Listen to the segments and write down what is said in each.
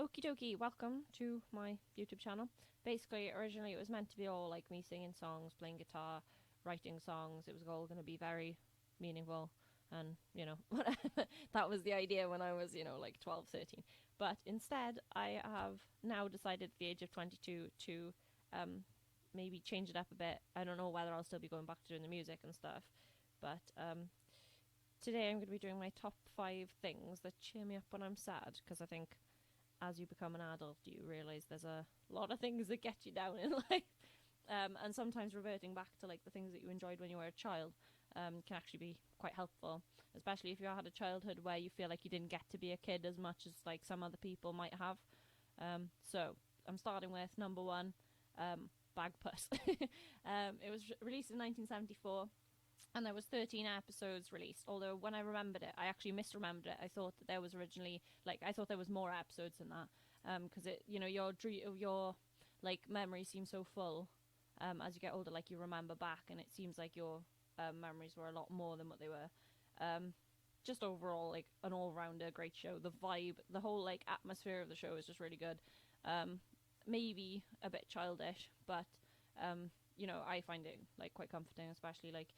Okie dokie, welcome to my YouTube channel. Basically, originally it was meant to be all like me singing songs, playing guitar, writing songs. It was all going to be very meaningful and, whatever. That was the idea when I was, like 12, 13. But instead, I have now decided at the age of 22 to maybe change it up a bit. I don't know whether I'll still be going back to doing the music and stuff, but today I'm going to be doing my top 5 things that cheer me up when I'm sad, because I think as you become an adult, you realise there's a lot of things that get you down in life. And sometimes reverting back to like the things that you enjoyed when you were a child can actually be quite helpful, especially if you had a childhood where you feel like you didn't get to be a kid as much as like some other people might have. So I'm starting with number 1, Bagpurs. It was released in 1974. And there was 13 episodes released. Although when I remembered it, I actually misremembered it. I thought that there was originally I thought there was more episodes than that. Because your like memory seems so full. As you get older, like you remember back, and it seems like your memories were a lot more than what they were. Just overall, like an all-rounder great show. The vibe, the whole like atmosphere of the show is just really good. Maybe a bit childish, but I find it like quite comforting, especially like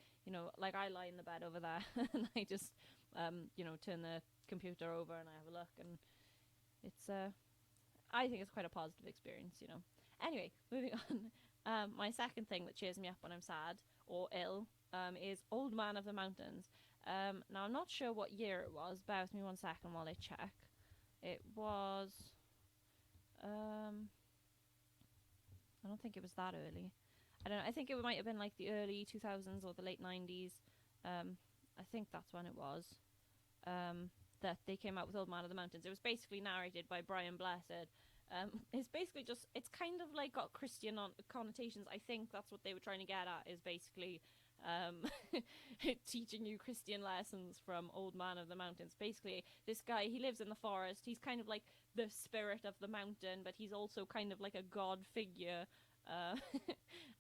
I lie in the bed over there and I just turn the computer over and I have a look, and it's I think it's quite a positive experience. Anyway, moving on. My second thing that cheers me up when I'm sad or ill is Old Man of the Mountains. Now I'm not sure what year it was. Bear with me 1 second while I check. It was I don't think it was that early. I don't know. I think it might have been like the early 2000s or the late 90s. I think that's when it was that they came out with Old Man of the Mountains. It was basically narrated by Brian Blessed. It's basically it's kind of like got Christian connotations. I think that's what they were trying to get at, is basically teaching you Christian lessons from Old Man of the Mountains. Basically, this guy, he lives in the forest. He's kind of like the spirit of the mountain, but he's also kind of like a god figure.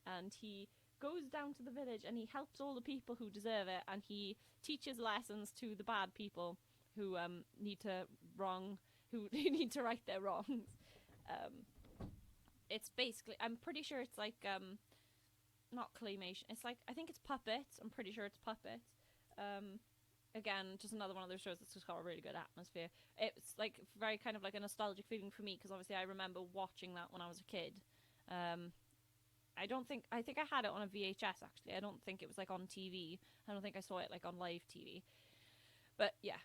And he goes down to the village and he helps all the people who deserve it, and he teaches lessons to the bad people who need to need to right their wrongs. It's basically, I'm pretty sure it's like not claymation. It's like, I think it's puppets. I'm pretty sure it's puppets. Again, just another one of those shows that's just got a really good atmosphere. It's like very kind of like a nostalgic feeling for me, because obviously I remember watching that when I was a kid. I think I had it on a VHS actually. I don't think it was like on TV. I don't think I saw it like on live TV. But yeah,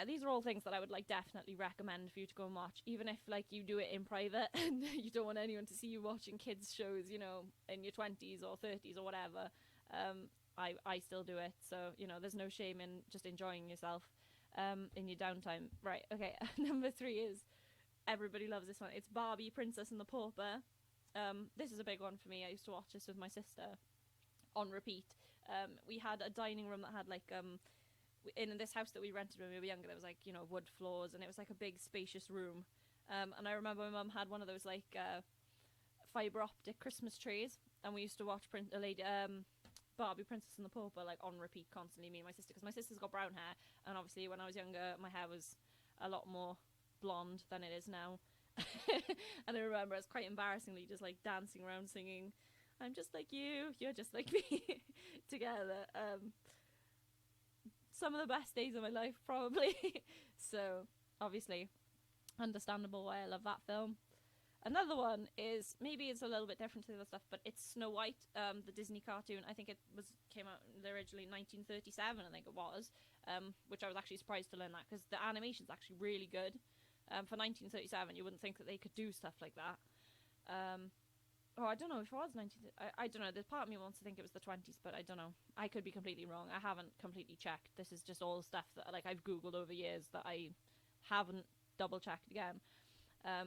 these are all things that I would like definitely recommend for you to go and watch, even if like you do it in private and you don't want anyone to see you watching kids shows, in your 20s or 30s or whatever. I still do it, so there's no shame in just enjoying yourself in your downtime. Right, okay. Number 3 is, everybody loves this one. It's Barbie, Princess and the Pauper. This is a big one for me. I used to watch this with my sister on repeat. We had a dining room that had like in this house that we rented when we were younger, there was like wood floors, and it was like a big spacious room. And I remember my mum had one of those like fiber optic Christmas trees, and we used to watch Barbie, Princess and the Pauper like on repeat constantly, me and my sister, because my sister's got brown hair, and obviously when I was younger my hair was a lot more blonde than it is now. And I remember it's quite embarrassingly just like dancing around singing "I'm just like you, you're just like me" together. Some of the best days of my life, probably. So obviously understandable why I love that film. Another one is, maybe it's a little bit different to the other stuff, but it's Snow White, the Disney cartoon. I think it came out originally in 1937, I think it was, which I was actually surprised to learn that, because the animation's actually really good. For 1937, you wouldn't think that they could do stuff like that. I don't know if it was 19... I don't know. There's part of me wants to think it was the 20s, but I don't know. I could be completely wrong. I haven't completely checked. This is just all stuff that like I've Googled over years that I haven't double-checked again. I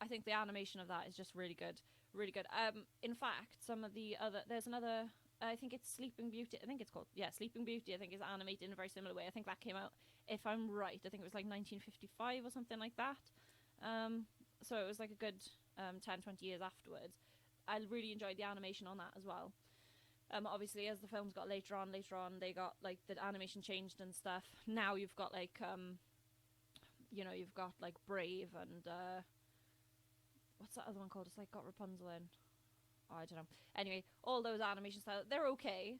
think the animation of that is just really good. Really good. In fact, there's another... I think it's Sleeping Beauty. I think it's called... Yeah, Sleeping Beauty, I think, is animated in a very similar way. I think that came out, if I'm right, I think it was like 1955 or something like that. So it was like a good 10, 20 years afterwards. I really enjoyed the animation on that as well. Obviously, as the films got later on, they got, like, the animation changed and stuff. Now you've got, like, you know, you've got like Brave and what's that other one called? It's like got Rapunzel in. Oh, I don't know. Anyway, all those animation styles, they're okay.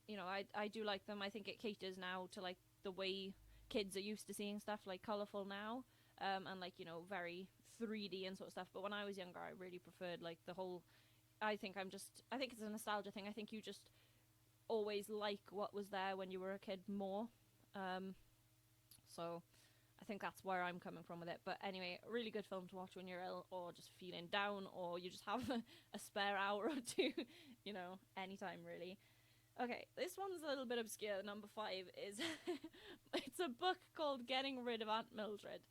You know, I do like them. I think it caters now to like the way kids are used to seeing stuff, like colourful now, and like, you know, very 3D and sort of stuff. But when I was younger, I really preferred like the whole. I think it's a nostalgia thing. I think you just always like what was there when you were a kid more. So I think that's where I'm coming from with it. But anyway, really good film to watch when you're ill or just feeling down or you just have a spare hour or two, you know, anytime really. Okay, this one's a little bit obscure. Number 5 is it's a book called Getting Rid of Aunt Mildred.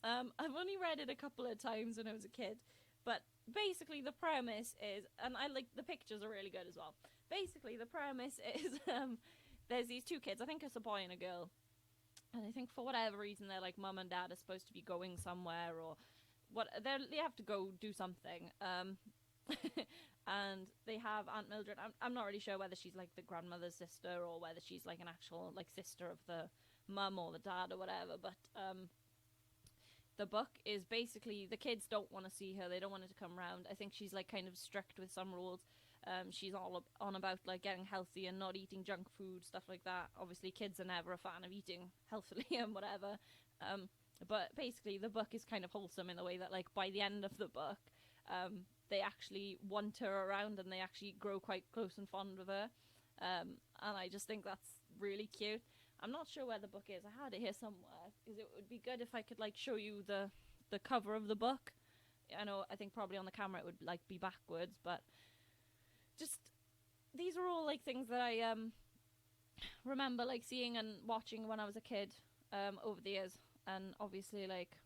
I've only read it a couple of times when I was a kid, but basically the premise is, and I like the pictures are really good as well. Basically the premise is there's these two kids, I think it's a boy and a girl, and I think for whatever reason they're like mum and dad are supposed to be going somewhere or what, they have to go do something. And they have Aunt Mildred. I'm not really sure whether she's like the grandmother's sister or whether she's like an actual like sister of the mum or the dad or whatever, but the book is basically the kids don't want to see her, they don't want her to come around. I think she's like kind of strict with some rules. She's all on about like getting healthy and not eating junk food, stuff like that. Obviously kids are never a fan of eating healthily and whatever, but basically the book is kind of wholesome in the way that like by the end of the book they actually want her around and they actually grow quite close and fond of her, and I just think that's really cute. I'm not sure where the book is. I had it here somewhere because it would be good if I could like show you the cover of the book. I think probably on the camera it would like be backwards, but just these are all like things that I remember like seeing and watching when I was a kid over the years. And obviously, like,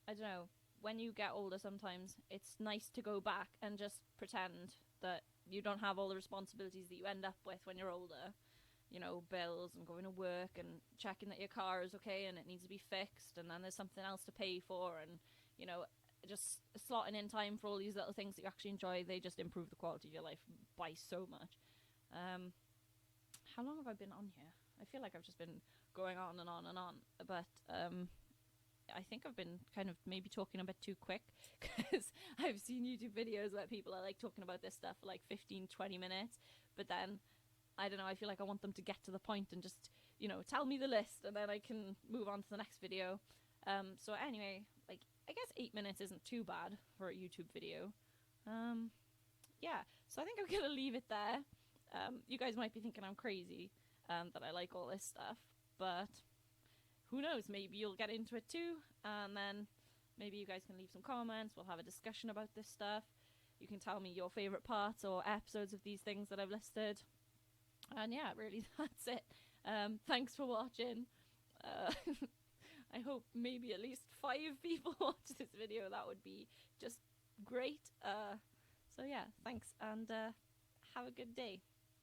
I don't know, when you get older sometimes it's nice to go back and just pretend that you don't have all the responsibilities that you end up with when you're older. You know, bills and going to work and checking that your car is okay and it needs to be fixed, and then there's something else to pay for, and you know, just slotting in time for all these little things that you actually enjoy, they just improve the quality of your life by so much. How long have I been on here? I feel like I've just been going on and on and on, but I think I've been kind of maybe talking a bit too quick because I've seen YouTube videos where people are like talking about this stuff for like 15-20 minutes, but then I don't know, I feel like I want them to get to the point and just, you know, tell me the list and then I can move on to the next video. So anyway, like, I guess 8 minutes isn't too bad for a YouTube video. Yeah, so I think I'm gonna leave it there. You guys might be thinking I'm crazy, that I like all this stuff, but who knows, maybe you'll get into it too, and then maybe you guys can leave some comments, we'll have a discussion about this stuff. You can tell me your favourite parts or episodes of these things that I've listed. And yeah, really, that's it. Thanks for watching. I hope maybe at least 5 people watch this video. That would be just great. So yeah, thanks, and have a good day.